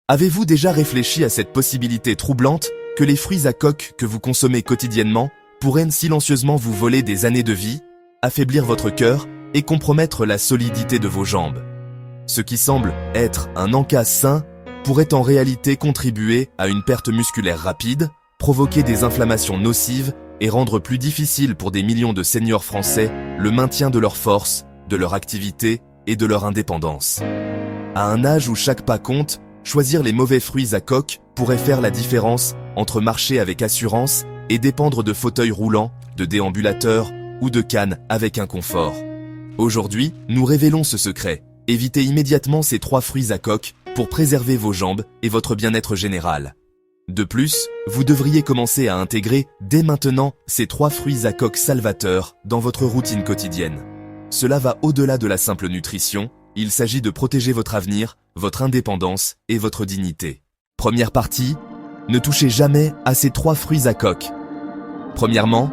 Avez-vous déjà réfléchi à cette possibilité troublante que les fruits à coque que vous consommez quotidiennement pourraient silencieusement vous voler des années de vie, affaiblir votre cœur et compromettre la solidité de vos jambes? Ce qui semble être un encas sain pourrait en réalité contribuer à une perte musculaire rapide, provoquer des inflammations nocives et rendre plus difficile pour des millions de seniors français le maintien de leur force, de leur activité et de leur indépendance. À un âge où chaque pas compte, choisir les mauvais fruits à coque pourrait faire la différence entre marcher avec assurance et dépendre de fauteuils roulants, de déambulateurs ou de cannes avec inconfort. Aujourd'hui, nous révélons ce secret. Évitez immédiatement ces 3 fruits à coque pour préserver vos jambes et votre bien-être général. De plus, vous devriez commencer à intégrer dès maintenant ces 3 fruits à coque salvateurs dans votre routine quotidienne. Cela va au-delà de la simple nutrition, il s'agit de protéger votre avenir, votre indépendance et votre dignité. Première partie, ne touchez jamais à ces 3 fruits à coque. Premièrement,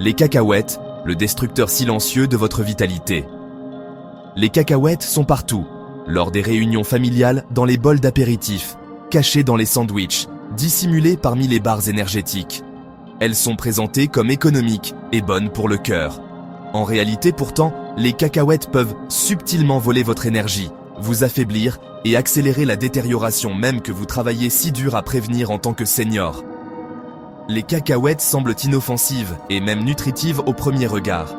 les cacahuètes, le destructeur silencieux de votre vitalité. Les cacahuètes sont partout, lors des réunions familiales, dans les bols d'apéritifs, cachées dans les sandwichs, dissimulées parmi les barres énergétiques. Elles sont présentées comme économiques et bonnes pour le cœur. En réalité pourtant, les cacahuètes peuvent subtilement voler votre énergie, vous affaiblir et accélérer la détérioration même que vous travaillez si dur à prévenir en tant que senior. Les cacahuètes semblent inoffensives et même nutritives au premier regard.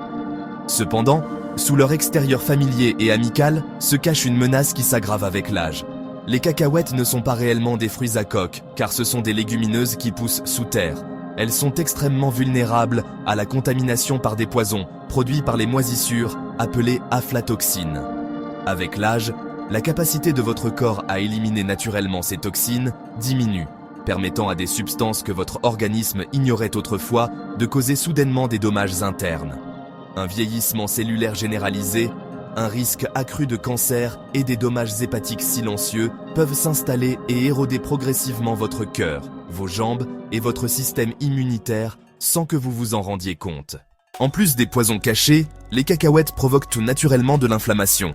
Cependant, sous leur extérieur familier et amical se cache une menace qui s'aggrave avec l'âge. Les cacahuètes ne sont pas réellement des fruits à coque, car ce sont des légumineuses qui poussent sous terre. Elles sont extrêmement vulnérables à la contamination par des poisons, produits par les moisissures, appelées aflatoxines. Avec l'âge, la capacité de votre corps à éliminer naturellement ces toxines diminue, permettant à des substances que votre organisme ignorait autrefois de causer soudainement des dommages internes. Un vieillissement cellulaire généralisé, un risque accru de cancer et des dommages hépatiques silencieux peuvent s'installer et éroder progressivement votre cœur, vos jambes et votre système immunitaire sans que vous vous en rendiez compte. En plus des poisons cachés, les cacahuètes provoquent tout naturellement de l'inflammation.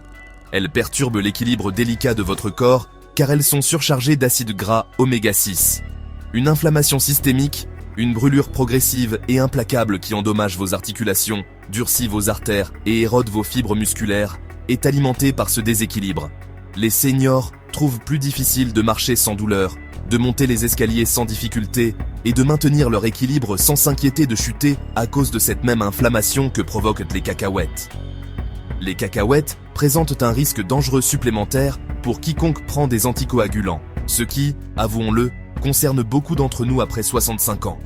Elles perturbent l'équilibre délicat de votre corps car elles sont surchargées d'acides gras oméga 6. Une inflammation systémique, une brûlure progressive et implacable qui endommage vos articulations, durcit vos artères et érode vos fibres musculaires, est alimentée par ce déséquilibre. Les seniors trouvent plus difficile de marcher sans douleur, de monter les escaliers sans difficulté et de maintenir leur équilibre sans s'inquiéter de chuter à cause de cette même inflammation que provoquent les cacahuètes. Les cacahuètes présentent un risque dangereux supplémentaire pour quiconque prend des anticoagulants, ce qui, avouons-le, concerne beaucoup d'entre nous après 65 ans.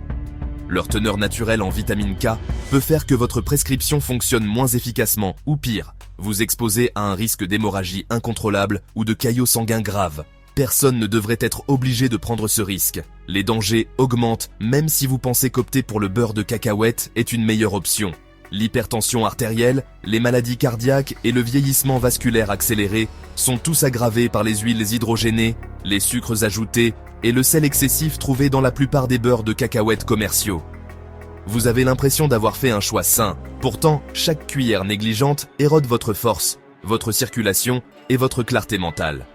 Leur teneur naturelle en vitamine K peut faire que votre prescription fonctionne moins efficacement ou pire, vous exposer à un risque d'hémorragie incontrôlable ou de caillots sanguins graves. Personne ne devrait être obligé de prendre ce risque. Les dangers augmentent même si vous pensez qu'opter pour le beurre de cacahuète est une meilleure option. L'hypertension artérielle, les maladies cardiaques et le vieillissement vasculaire accéléré sont tous aggravés par les huiles hydrogénées, les sucres ajoutés et le sel excessif trouvé dans la plupart des beurres de cacahuètes commerciaux. Vous avez l'impression d'avoir fait un choix sain, pourtant chaque cuillère négligente érode votre force, votre circulation et votre clarté mentale.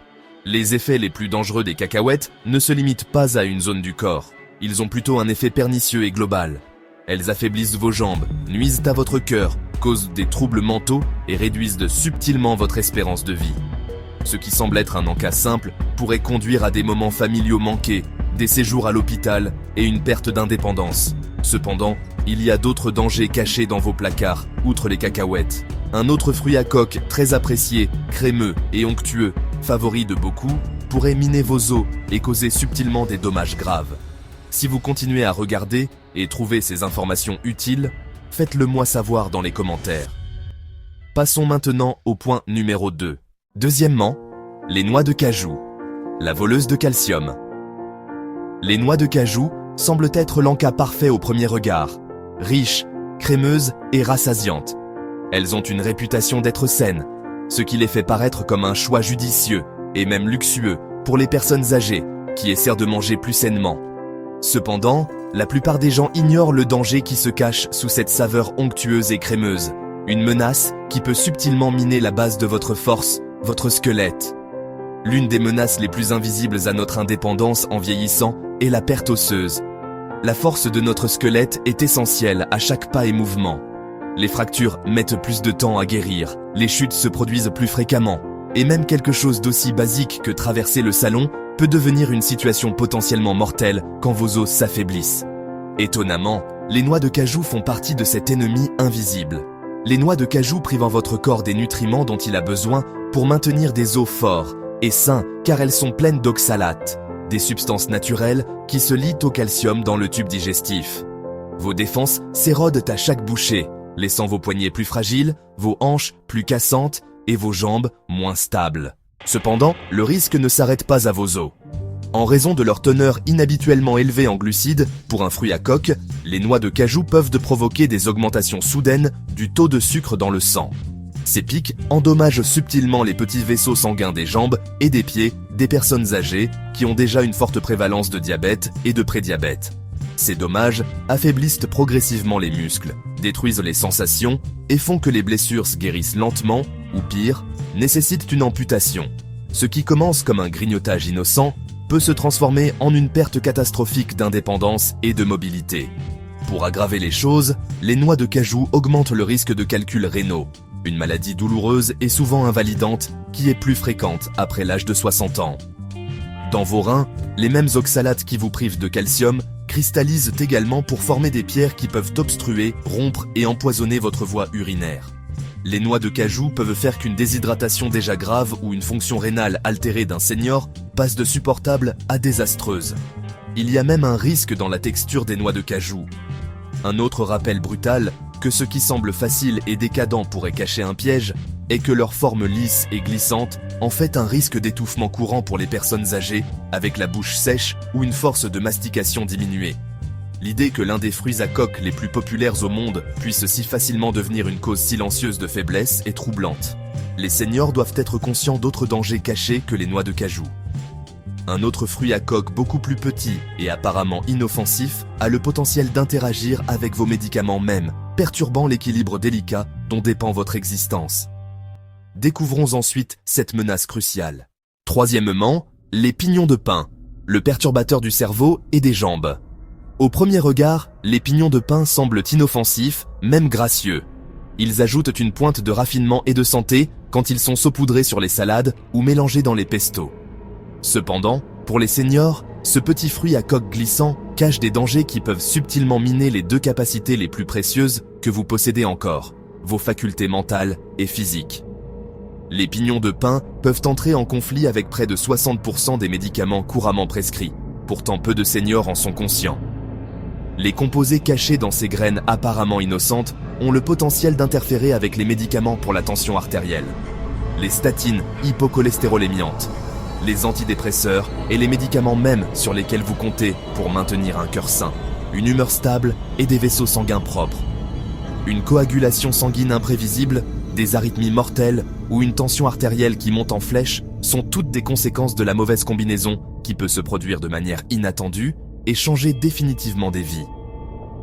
Les effets les plus dangereux des cacahuètes ne se limitent pas à une zone du corps, ils ont plutôt un effet pernicieux et global. Elles affaiblissent vos jambes, nuisent à votre cœur, causent des troubles mentaux et réduisent subtilement votre espérance de vie. Ce qui semble être un encas simple pourrait conduire à des moments familiaux manqués, des séjours à l'hôpital et une perte d'indépendance. Cependant, il y a d'autres dangers cachés dans vos placards, outre les cacahuètes. Un autre fruit à coque très apprécié, crémeux et onctueux, favori de beaucoup, pourrait miner vos os et causer subtilement des dommages graves. Si vous continuez à regarder et trouver ces informations utiles, faites-le moi savoir dans les commentaires. Passons maintenant au point numéro 2. Deuxièmement, les noix de cajou, la voleuse de calcium. Les noix de cajou semblent être l'encas parfait au premier regard, riches, crémeuses et rassasiantes. Elles ont une réputation d'être saines, ce qui les fait paraître comme un choix judicieux et même luxueux pour les personnes âgées qui essaient de manger plus sainement. Cependant, la plupart des gens ignorent le danger qui se cache sous cette saveur onctueuse et crémeuse, une menace qui peut subtilement miner la base de votre force, votre squelette. L'une des menaces les plus invisibles à notre indépendance en vieillissant est la perte osseuse. La force de notre squelette est essentielle à chaque pas et mouvement. Les fractures mettent plus de temps à guérir, les chutes se produisent plus fréquemment, et même quelque chose d'aussi basique que traverser le salon peut devenir une situation potentiellement mortelle quand vos os s'affaiblissent. Étonnamment, les noix de cajou font partie de cet ennemi invisible. Les noix de cajou privent votre corps des nutriments dont il a besoin pour maintenir des os forts et sains car elles sont pleines d'oxalates, des substances naturelles qui se lient au calcium dans le tube digestif. Vos défenses s'érodent à chaque bouchée, laissant vos poignets plus fragiles, vos hanches plus cassantes et vos jambes moins stables. Cependant, le risque ne s'arrête pas à vos os. En raison de leur teneur inhabituellement élevée en glucides, pour un fruit à coque, les noix de cajou peuvent provoquer des augmentations soudaines du taux de sucre dans le sang. Ces pics endommagent subtilement les petits vaisseaux sanguins des jambes et des pieds des personnes âgées qui ont déjà une forte prévalence de diabète et de prédiabète. Ces dommages affaiblissent progressivement les muscles, détruisent les sensations et font que les blessures se guérissent lentement ou pire, nécessitent une amputation. Ce qui commence comme un grignotage innocent peut se transformer en une perte catastrophique d'indépendance et de mobilité. Pour aggraver les choses, les noix de cajou augmentent le risque de calculs rénaux, une maladie douloureuse et souvent invalidante qui est plus fréquente après l'âge de 60 ans. Dans vos reins, les mêmes oxalates qui vous privent de calcium cristallisent également pour former des pierres qui peuvent obstruer, rompre et empoisonner votre voie urinaire. Les noix de cajou peuvent faire qu'une déshydratation déjà grave ou une fonction rénale altérée d'un senior passe de supportable à désastreuse. Il y a même un risque dans la texture des noix de cajou. Un autre rappel brutal que ce qui semble facile et décadent pourrait cacher un piège est que leur forme lisse et glissante en fait un risque d'étouffement courant pour les personnes âgées avec la bouche sèche ou une force de mastication diminuée. L'idée que l'un des fruits à coque les plus populaires au monde puisse si facilement devenir une cause silencieuse de faiblesse est troublante. Les seniors doivent être conscients d'autres dangers cachés que les noix de cajou. Un autre fruit à coque beaucoup plus petit et apparemment inoffensif a le potentiel d'interagir avec vos médicaments même, perturbant l'équilibre délicat dont dépend votre existence. Découvrons ensuite cette menace cruciale. Troisièmement, les pignons de pin, le perturbateur du cerveau et des jambes. Au premier regard, les pignons de pin semblent inoffensifs, même gracieux. Ils ajoutent une pointe de raffinement et de santé quand ils sont saupoudrés sur les salades ou mélangés dans les pestos. Cependant, pour les seniors, ce petit fruit à coque glissant cache des dangers qui peuvent subtilement miner les deux capacités les plus précieuses que vous possédez encore, vos facultés mentales et physiques. Les pignons de pin peuvent entrer en conflit avec près de 60% des médicaments couramment prescrits. Pourtant peu de seniors en sont conscients. Les composés cachés dans ces graines apparemment innocentes ont le potentiel d'interférer avec les médicaments pour la tension artérielle. Les statines hypocholestérolémiantes, les antidépresseurs et les médicaments même sur lesquels vous comptez pour maintenir un cœur sain, une humeur stable et des vaisseaux sanguins propres. Une coagulation sanguine imprévisible, des arythmies mortelles ou une tension artérielle qui monte en flèche sont toutes des conséquences de la mauvaise combinaison qui peut se produire de manière inattendue et changer définitivement des vies.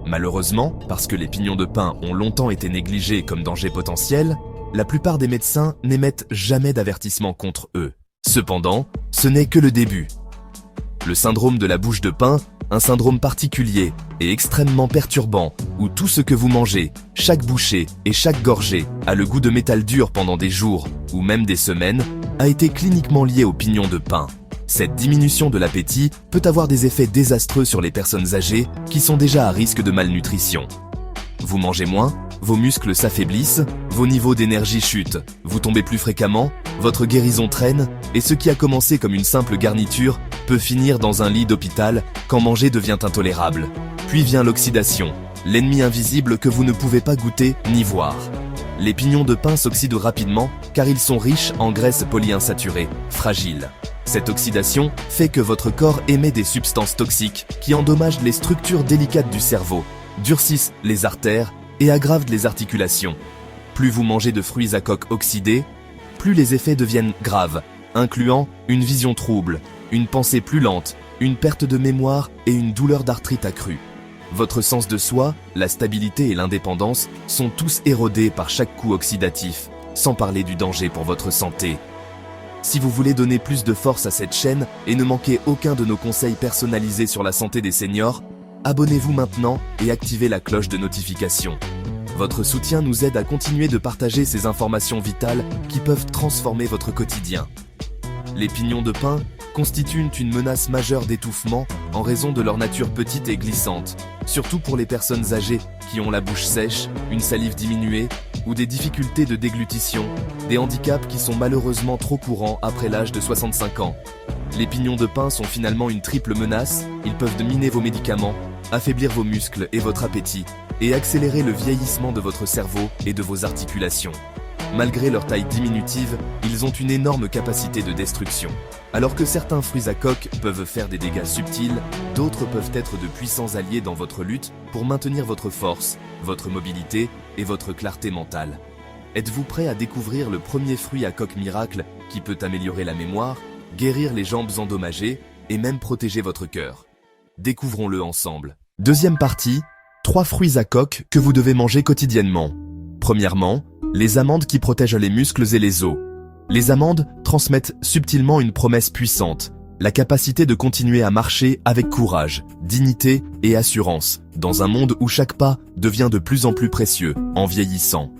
Malheureusement, parce que les pignons de pin ont longtemps été négligés comme danger potentiel, la plupart des médecins n'émettent jamais d'avertissement contre eux. Cependant, ce n'est que le début. Le syndrome de la bouche de pin, un syndrome particulier et extrêmement perturbant où tout ce que vous mangez, chaque bouchée et chaque gorgée a le goût de métal dur pendant des jours ou même des semaines, a été cliniquement lié aux pignons de pin. Cette diminution de l'appétit peut avoir des effets désastreux sur les personnes âgées qui sont déjà à risque de malnutrition. Vous mangez moins, vos muscles s'affaiblissent, vos niveaux d'énergie chutent, vous tombez plus fréquemment, votre guérison traîne et ce qui a commencé comme une simple garniture peut finir dans un lit d'hôpital quand manger devient intolérable. Puis vient l'oxydation, l'ennemi invisible que vous ne pouvez pas goûter ni voir. Les pignons de pin s'oxydent rapidement car ils sont riches en graisses polyinsaturées, fragiles. Cette oxydation fait que votre corps émet des substances toxiques qui endommagent les structures délicates du cerveau, durcissent les artères et aggravent les articulations. Plus vous mangez de fruits à coque oxydés, plus les effets deviennent graves, incluant une vision trouble, une pensée plus lente, une perte de mémoire et une douleur d'arthrite accrue. Votre sens de soi, la stabilité et l'indépendance sont tous érodés par chaque coup oxydatif, sans parler du danger pour votre santé. Si vous voulez donner plus de force à cette chaîne et ne manquer aucun de nos conseils personnalisés sur la santé des seniors, abonnez-vous maintenant et activez la cloche de notification. Votre soutien nous aide à continuer de partager ces informations vitales qui peuvent transformer votre quotidien. Les pignons de pin constituent une menace majeure d'étouffement en raison de leur nature petite et glissante, surtout pour les personnes âgées qui ont la bouche sèche, une salive diminuée ou des difficultés de déglutition, des handicaps qui sont malheureusement trop courants après l'âge de 65 ans. Les pignons de pin sont finalement une triple menace, ils peuvent miner vos médicaments, affaiblir vos muscles et votre appétit, et accélérer le vieillissement de votre cerveau et de vos articulations. Malgré leur taille diminutive, ils ont une énorme capacité de destruction. Alors que certains fruits à coque peuvent faire des dégâts subtils, d'autres peuvent être de puissants alliés dans votre lutte pour maintenir votre force, votre mobilité et votre clarté mentale. Êtes-vous prêt à découvrir le premier fruit à coque miracle qui peut améliorer la mémoire, guérir les jambes endommagées et même protéger votre cœur? Découvrons-le ensemble. Deuxième partie, 3 fruits à coque que vous devez manger quotidiennement. Premièrement, les amandes qui protègent les muscles et les os. Les amandes transmettent subtilement une promesse puissante, la capacité de continuer à marcher avec courage, dignité et assurance, dans un monde où chaque pas devient de plus en plus précieux, en vieillissant.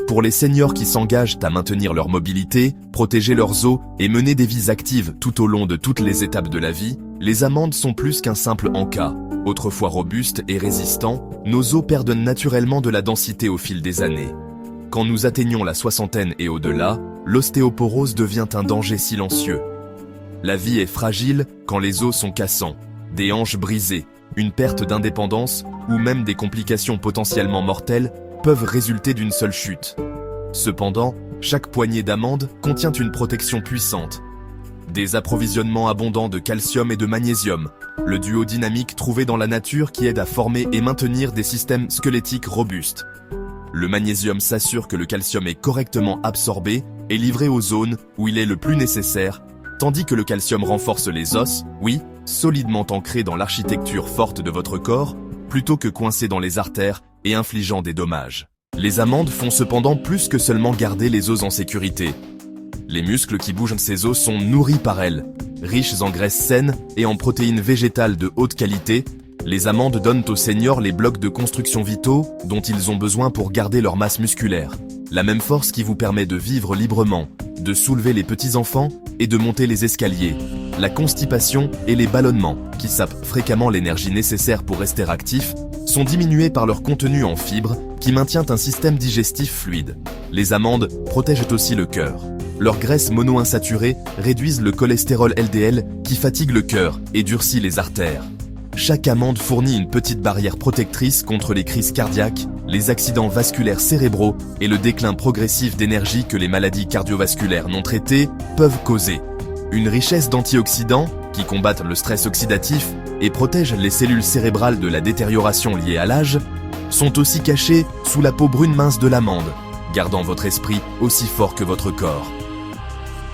Pour les seniors qui s'engagent à maintenir leur mobilité, protéger leurs os et mener des vies actives tout au long de toutes les étapes de la vie, les amandes sont plus qu'un simple encas. Autrefois robustes et résistants, nos os perdent naturellement de la densité au fil des années. Quand nous atteignons la soixantaine et au-delà, l'ostéoporose devient un danger silencieux. La vie est fragile quand les os sont cassants, des hanches brisées, une perte d'indépendance ou même des complications potentiellement mortelles peuvent résulter d'une seule chute. Cependant, chaque poignée d'amandes contient une protection puissante. Des approvisionnements abondants de calcium et de magnésium, le duo dynamique trouvé dans la nature qui aide à former et maintenir des systèmes squelettiques robustes. Le magnésium s'assure que le calcium est correctement absorbé et livré aux zones où il est le plus nécessaire, tandis que le calcium renforce les os, oui, solidement ancrés dans l'architecture forte de votre corps, plutôt que coincés dans les artères et infligeant des dommages. Les amandes font cependant plus que seulement garder les os en sécurité. Les muscles qui bougent ces os sont nourris par elles. Riches en graisses saines et en protéines végétales de haute qualité, les amandes donnent aux seniors les blocs de construction vitaux dont ils ont besoin pour garder leur masse musculaire. La même force qui vous permet de vivre librement, de soulever les petits-enfants et de monter les escaliers. La constipation et les ballonnements, qui sapent fréquemment l'énergie nécessaire pour rester actif, sont diminués par leur contenu en fibres qui maintient un système digestif fluide. Les amandes protègent aussi le cœur. Leurs graisses monoinsaturées réduisent le cholestérol LDL qui fatigue le cœur et durcit les artères. Chaque amande fournit une petite barrière protectrice contre les crises cardiaques, les accidents vasculaires cérébraux et le déclin progressif d'énergie que les maladies cardiovasculaires non traitées peuvent causer. Une richesse d'antioxydants qui combattent le stress oxydatif et protègent les cellules cérébrales de la détérioration liée à l'âge, sont aussi cachés sous la peau brune mince de l'amande, gardant votre esprit aussi fort que votre corps.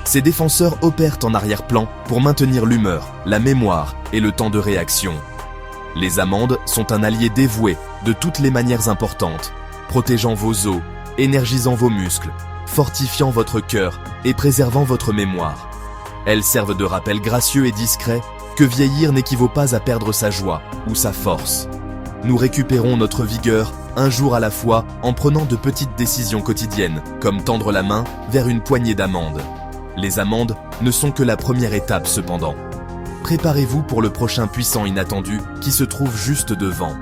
Ces défenseurs opèrent en arrière-plan pour maintenir l'humeur, la mémoire et le temps de réaction. Les amandes sont un allié dévoué de toutes les manières importantes, protégeant vos os, énergisant vos muscles, fortifiant votre cœur et préservant votre mémoire. Elles servent de rappel gracieux et discret que vieillir n'équivaut pas à perdre sa joie ou sa force. Nous récupérons notre vigueur un jour à la fois en prenant de petites décisions quotidiennes, comme tendre la main vers une poignée d'amandes. Les amandes ne sont que la première étape cependant. Préparez-vous pour le prochain puissant inattendu qui se trouve juste devant.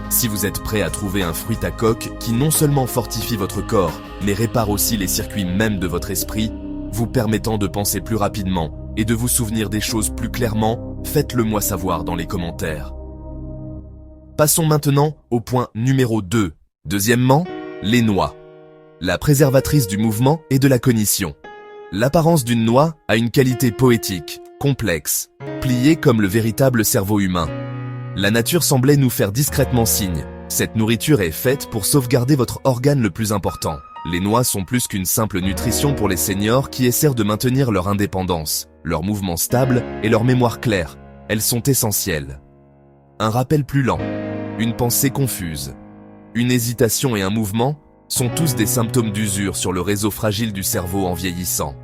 Si vous êtes prêt à trouver un fruit à coque qui non seulement fortifie votre corps, mais répare aussi les circuits même de votre esprit, vous permettant de penser plus rapidement et de vous souvenir des choses plus clairement, faites-le moi savoir dans les commentaires. Passons maintenant au point numéro 2. Deuxièmement, les noix. La préservatrice du mouvement et de la cognition. L'apparence d'une noix a une qualité poétique, complexe, pliée comme le véritable cerveau humain. La nature semblait nous faire discrètement signe. Cette nourriture est faite pour sauvegarder votre organe le plus important. Les noix sont plus qu'une simple nutrition pour les seniors qui essaient de maintenir leur indépendance, leur mouvement stable et leur mémoire claire. Elles sont essentielles. Un rappel plus lent, une pensée confuse, une hésitation et un mouvement sont tous des symptômes d'usure sur le réseau fragile du cerveau en vieillissant.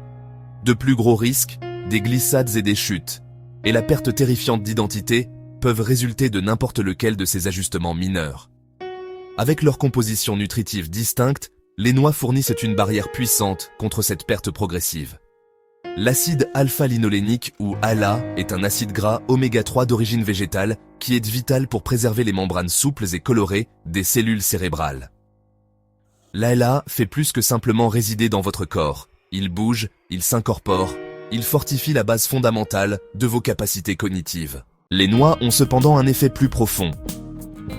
De plus gros risques, des glissades et des chutes, et la perte terrifiante d'identité peuvent résulter de n'importe lequel de ces ajustements mineurs. Avec leur composition nutritive distincte, les noix fournissent une barrière puissante contre cette perte progressive. L'acide alpha-linolénique ou ALA est un acide gras oméga 3 d'origine végétale qui est vital pour préserver les membranes souples et colorées des cellules cérébrales. L'ALA fait plus que simplement résider dans votre corps. Il bouge, il s'incorpore, il fortifie la base fondamentale de vos capacités cognitives. Les noix ont cependant un effet plus profond.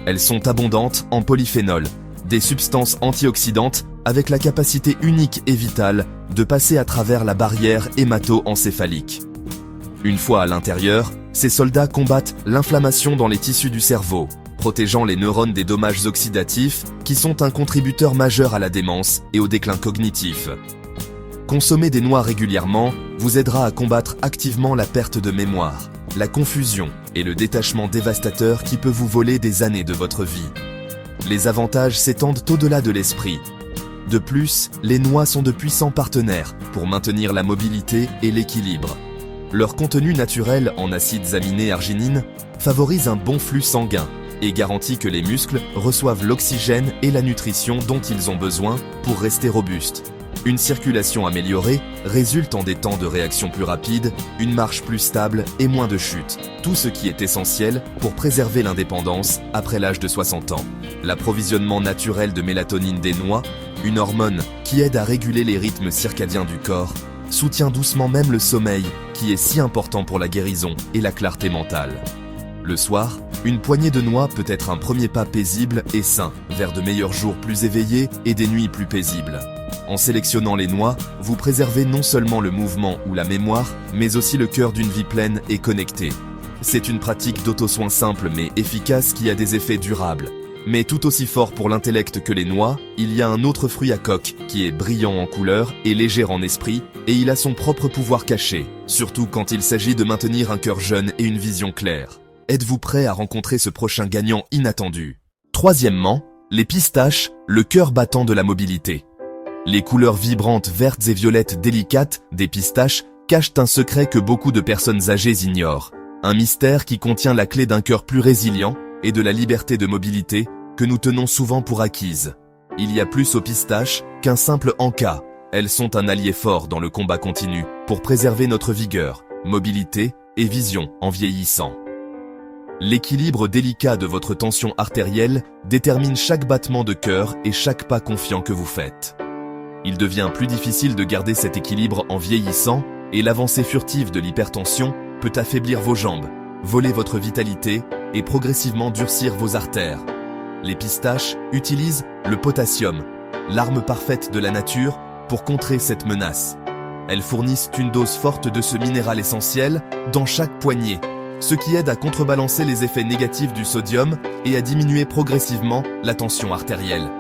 Elles sont abondantes en polyphénols, des substances antioxydantes avec la capacité unique et vitale de passer à travers la barrière hémato-encéphalique. Une fois à l'intérieur, ces soldats combattent l'inflammation dans les tissus du cerveau, protégeant les neurones des dommages oxydatifs qui sont un contributeur majeur à la démence et au déclin cognitif. Consommer des noix régulièrement vous aidera à combattre activement la perte de mémoire, la confusion et le détachement dévastateur qui peut vous voler des années de votre vie. Les avantages s'étendent au-delà de l'esprit. De plus, les noix sont de puissants partenaires pour maintenir la mobilité et l'équilibre. Leur contenu naturel en acides aminés arginines favorise un bon flux sanguin et garantit que les muscles reçoivent l'oxygène et la nutrition dont ils ont besoin pour rester robustes. Une circulation améliorée résulte en des temps de réaction plus rapides, une marche plus stable et moins de chutes. Tout ce qui est essentiel pour préserver l'indépendance après l'âge de 60 ans. L'approvisionnement naturel de mélatonine des noix, une hormone qui aide à réguler les rythmes circadiens du corps, soutient doucement même le sommeil qui est si important pour la guérison et la clarté mentale. Le soir, une poignée de noix peut être un premier pas paisible et sain vers de meilleurs jours plus éveillés et des nuits plus paisibles. En sélectionnant les noix, vous préservez non seulement le mouvement ou la mémoire, mais aussi le cœur d'une vie pleine et connectée. C'est une pratique d'auto-soin simple mais efficace qui a des effets durables. Mais tout aussi fort pour l'intellect que les noix, il y a un autre fruit à coque qui est brillant en couleur et léger en esprit, et il a son propre pouvoir caché, surtout quand il s'agit de maintenir un cœur jeune et une vision claire. Êtes-vous prêt à rencontrer ce prochain gagnant inattendu? Troisièmement, les pistaches, le cœur battant de la mobilité. Les couleurs vibrantes vertes et violettes délicates des pistaches cachent un secret que beaucoup de personnes âgées ignorent. Un mystère qui contient la clé d'un cœur plus résilient et de la liberté de mobilité que nous tenons souvent pour acquise. Il y a plus aux pistaches qu'un simple encas. Elles sont un allié fort dans le combat continu pour préserver notre vigueur, mobilité et vision en vieillissant. L'équilibre délicat de votre tension artérielle détermine chaque battement de cœur et chaque pas confiant que vous faites. Il devient plus difficile de garder cet équilibre en vieillissant et l'avancée furtive de l'hypertension peut affaiblir vos jambes, voler votre vitalité et progressivement durcir vos artères. Les pistaches utilisent le potassium, l'arme parfaite de la nature, pour contrer cette menace. Elles fournissent une dose forte de ce minéral essentiel dans chaque poignée, ce qui aide à contrebalancer les effets négatifs du sodium et à diminuer progressivement la tension artérielle.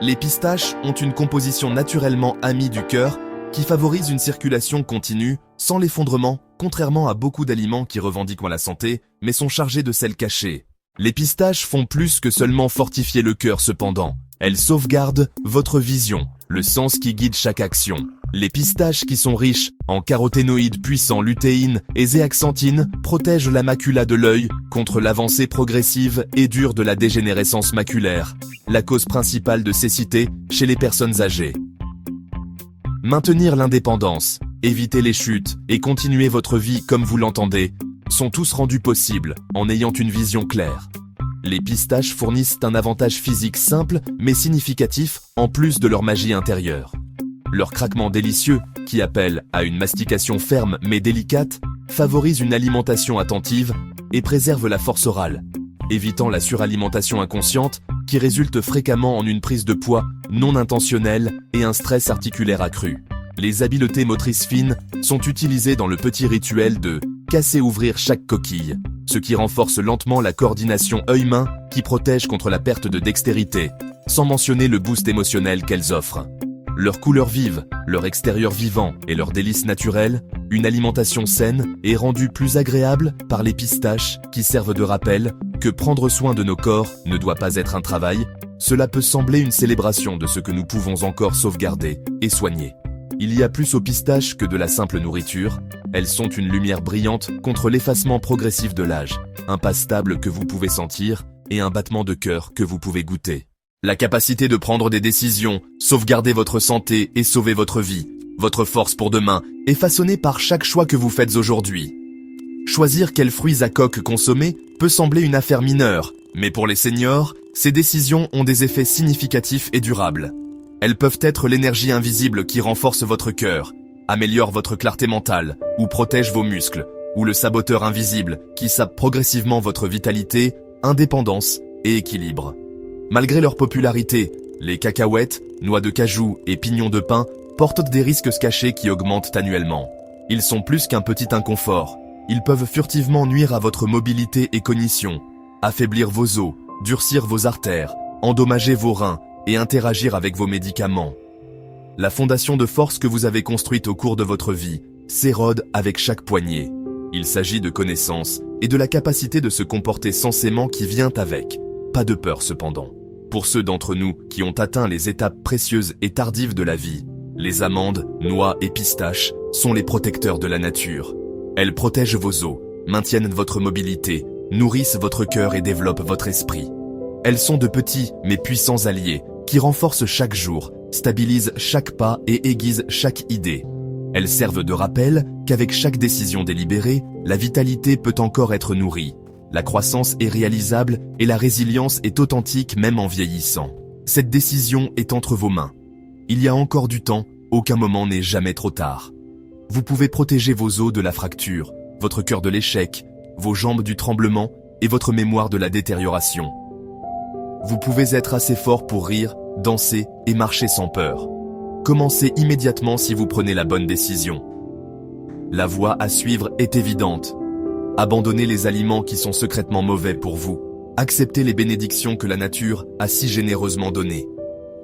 Les pistaches ont une composition naturellement amie du cœur qui favorise une circulation continue sans l'effondrement, contrairement à beaucoup d'aliments qui revendiquent la santé mais sont chargés de sel caché. Les pistaches font plus que seulement fortifier le cœur cependant. Elles sauvegardent votre vision, le sens qui guide chaque action. Les pistaches qui sont riches en caroténoïdes puissants, lutéine et zéaxanthine protègent la macula de l'œil contre l'avancée progressive et dure de la dégénérescence maculaire, la cause principale de cécité chez les personnes âgées. Maintenir l'indépendance, éviter les chutes et continuer votre vie comme vous l'entendez sont tous rendus possibles en ayant une vision claire. Les pistaches fournissent un avantage physique simple mais significatif en plus de leur magie intérieure. Leur craquement délicieux, qui appelle à une mastication ferme mais délicate, favorise une alimentation attentive et préserve la force orale, évitant la suralimentation inconsciente qui résulte fréquemment en une prise de poids non intentionnelle et un stress articulaire accru. Les habiletés motrices fines sont utilisées dans le petit rituel de casser-ouvrir chaque coquille, ce qui renforce lentement la coordination œil-main qui protège contre la perte de dextérité, sans mentionner le boost émotionnel qu'elles offrent. Leur couleur vive, leur extérieur vivant et leur délice naturelle, une alimentation saine est rendue plus agréable par les pistaches qui servent de rappel que prendre soin de nos corps ne doit pas être un travail, cela peut sembler une célébration de ce que nous pouvons encore sauvegarder et soigner. Il y a plus aux pistaches que de la simple nourriture, elles sont une lumière brillante contre l'effacement progressif de l'âge, un pas stable que vous pouvez sentir et un battement de cœur que vous pouvez goûter. La capacité de prendre des décisions, sauvegarder votre santé et sauver votre vie, votre force pour demain, est façonnée par chaque choix que vous faites aujourd'hui. Choisir quels fruits à coque consommer peut sembler une affaire mineure, mais pour les seniors, ces décisions ont des effets significatifs et durables. Elles peuvent être l'énergie invisible qui renforce votre cœur, améliore votre clarté mentale, ou protège vos muscles, ou le saboteur invisible qui sape progressivement votre vitalité, indépendance et équilibre. Malgré leur popularité, les cacahuètes, noix de cajou et pignons de pin portent des risques cachés qui augmentent annuellement. Ils sont plus qu'un petit inconfort. Ils peuvent furtivement nuire à votre mobilité et cognition, affaiblir vos os, durcir vos artères, endommager vos reins et interagir avec vos médicaments. La fondation de force que vous avez construite au cours de votre vie s'érode avec chaque poignée. Il s'agit de connaissances et de la capacité de se comporter sensément qui vient avec. Pas de peur cependant. Pour ceux d'entre nous qui ont atteint les étapes précieuses et tardives de la vie, les amandes, noix et pistaches sont les protecteurs de la nature. Elles protègent vos os, maintiennent votre mobilité, nourrissent votre cœur et développent votre esprit. Elles sont de petits mais puissants alliés qui renforcent chaque jour, stabilisent chaque pas et aiguisent chaque idée. Elles servent de rappel qu'avec chaque décision délibérée, la vitalité peut encore être nourrie. La croissance est réalisable et la résilience est authentique même en vieillissant. Cette décision est entre vos mains. Il y a encore du temps, aucun moment n'est jamais trop tard. Vous pouvez protéger vos os de la fracture, votre cœur de l'échec, vos jambes du tremblement et votre mémoire de la détérioration. Vous pouvez être assez fort pour rire, danser et marcher sans peur. Commencez immédiatement si vous prenez la bonne décision. La voie à suivre est évidente. Abandonnez les aliments qui sont secrètement mauvais pour vous. Acceptez les bénédictions que la nature a si généreusement données.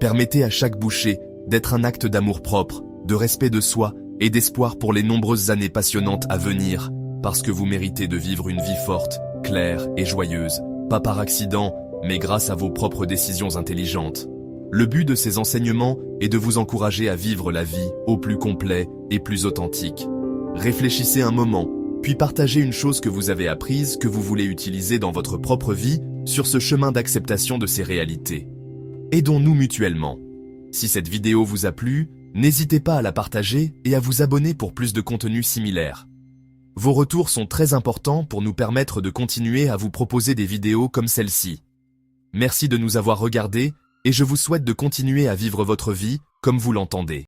Permettez à chaque bouchée d'être un acte d'amour-propre, de respect de soi et d'espoir pour les nombreuses années passionnantes à venir, parce que vous méritez de vivre une vie forte, claire et joyeuse, pas par accident, mais grâce à vos propres décisions intelligentes. Le but de ces enseignements est de vous encourager à vivre la vie au plus complet et plus authentique. Réfléchissez un moment, puis partagez une chose que vous avez apprise que vous voulez utiliser dans votre propre vie sur ce chemin d'acceptation de ces réalités. Aidons-nous mutuellement. Si cette vidéo vous a plu, n'hésitez pas à la partager et à vous abonner pour plus de contenu similaire. Vos retours sont très importants pour nous permettre de continuer à vous proposer des vidéos comme celle-ci. Merci de nous avoir regardés et je vous souhaite de continuer à vivre votre vie comme vous l'entendez.